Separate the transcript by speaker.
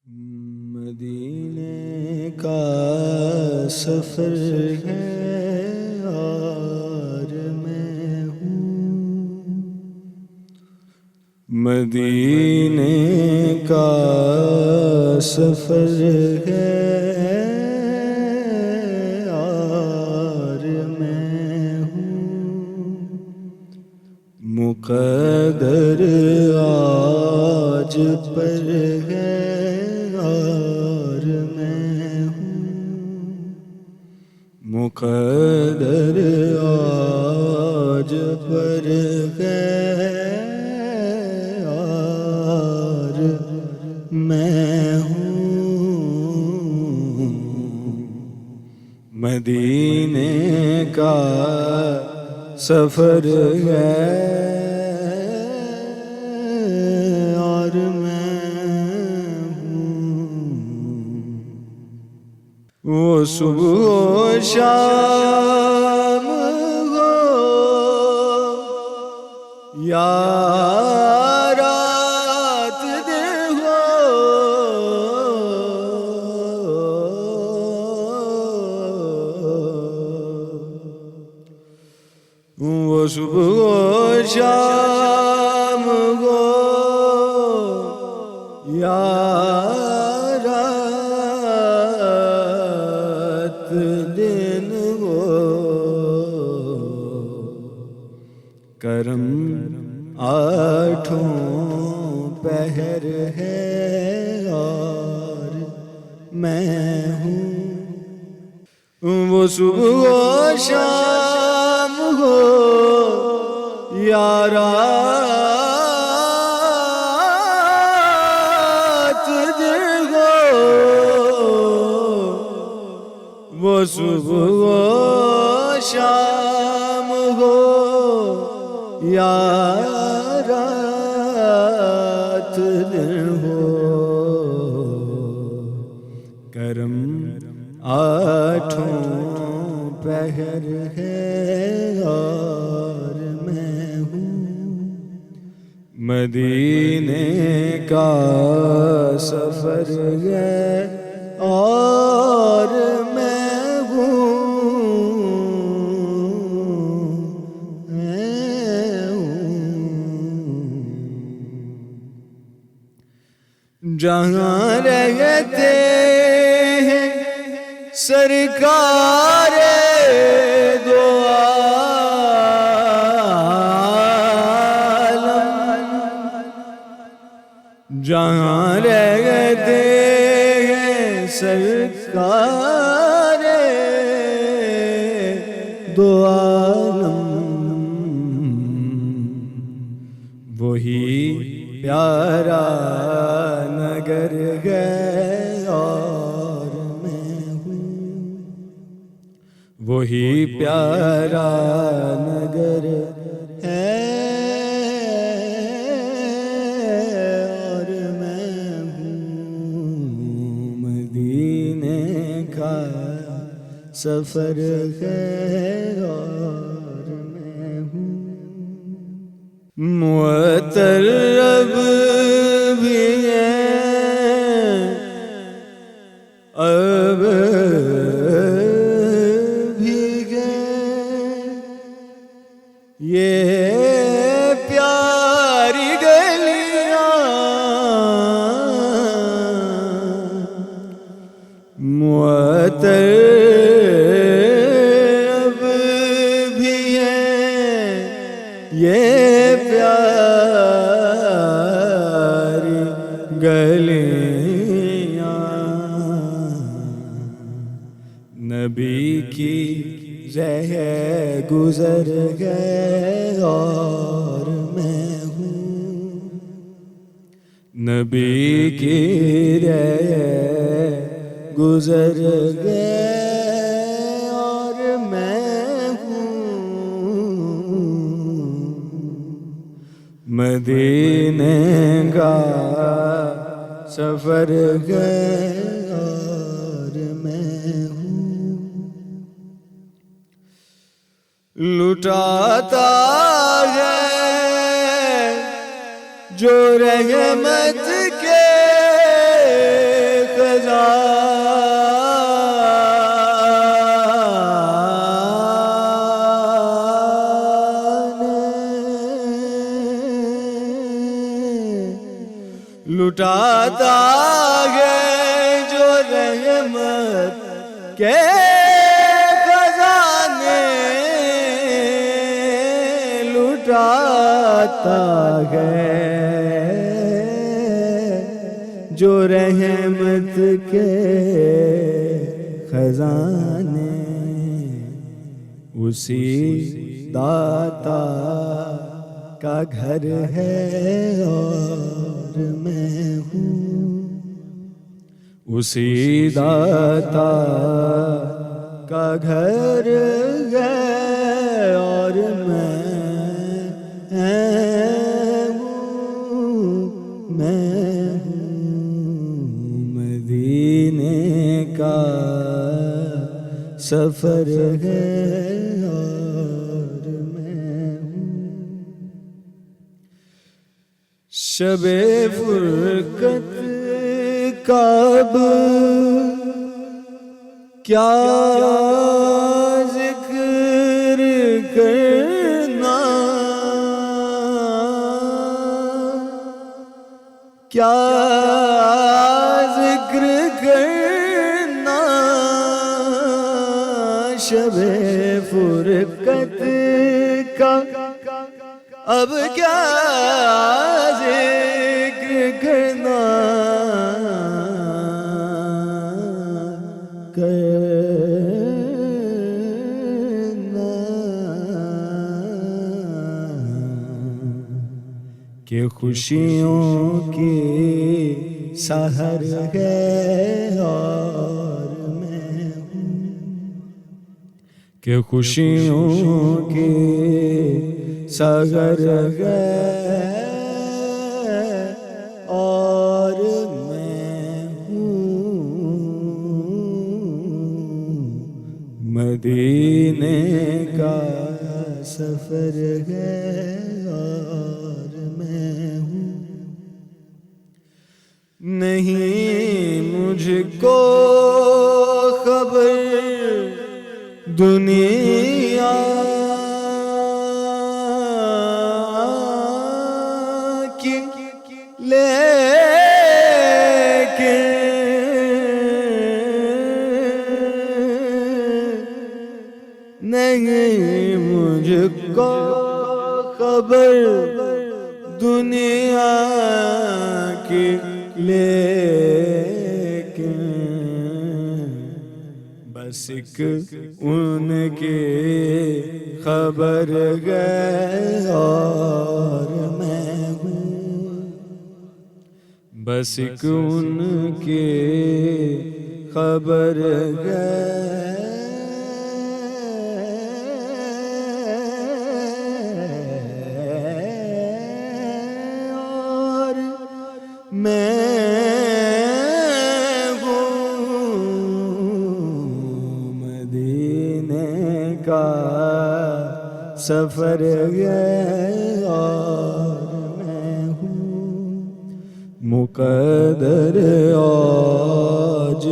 Speaker 1: मदीने का सफर है और मैं हूँ। मदीने का सफर है और मैं हूँ। मुक़द्दर आज पर है और मैं हूँ। मुक़द्दर आज पर है और मैं हूँ। मदीने का सफर है और मैं हूँ। वो सुबह शाम हो या रात दिन हो, वो सुबह शाम हो या रात दिन हो, करम आठों पहर है और मैं हूँ। वो सुबह शाम हो या रात दिन हो, वो सुबह शाम हो या रात दिन हो, करम आठों पहर है और मैं हूँ। मदीने का सफर है और मैं हूँ। जहाँ रहते हैं सरकार दो आलम, जहाँ रहते हैं सरकार दो आलम, वही प्यारा नगर है और मैं हूँ। वही प्यारा नगर है और मैं हूँ। मदीने का सफर है और मैं हूँ। मुअत्तरब भी है अब भी है ये प्यारी गलियां, मुअत्तरब भी है ये प्यारी गलियां। नबी की रह गुजर गए और मैं हूँ। नबी की रह गुजर गए और मैं हूँ। मदीने का सफर है और मैं हूँ। लुटाता है जो रहमत के लुटाता है जो रहमत के खजाने लुटाता है, जो रहमत के खजाने, उसी दाता का घर है और मैं हूँ, उसी दाता का घर है और मैं हूँ, मदीने का सफर है और मैं हूँ, शबे फुरकत कब क्या जिक्र करना, क्या जिक्र करना, शबे फुरकत का अब क्या जिक्र करना, कि खुशियों की सहर है और मैं हूँ, कि खुशियों की सहर है और मैं हूँ, मदीने का सफर है और मैं हूँ, नहीं मुझको खबर दुनिया की, लेकिन नहीं मुझको खबर दुनिया की, लेकिन बस एक उनके खबर गए और मैं हूँ, बस एक उनके खबर गए और मैं हूँ, मदीने का सफर है और मैं हूँ, मुक़द्दर आज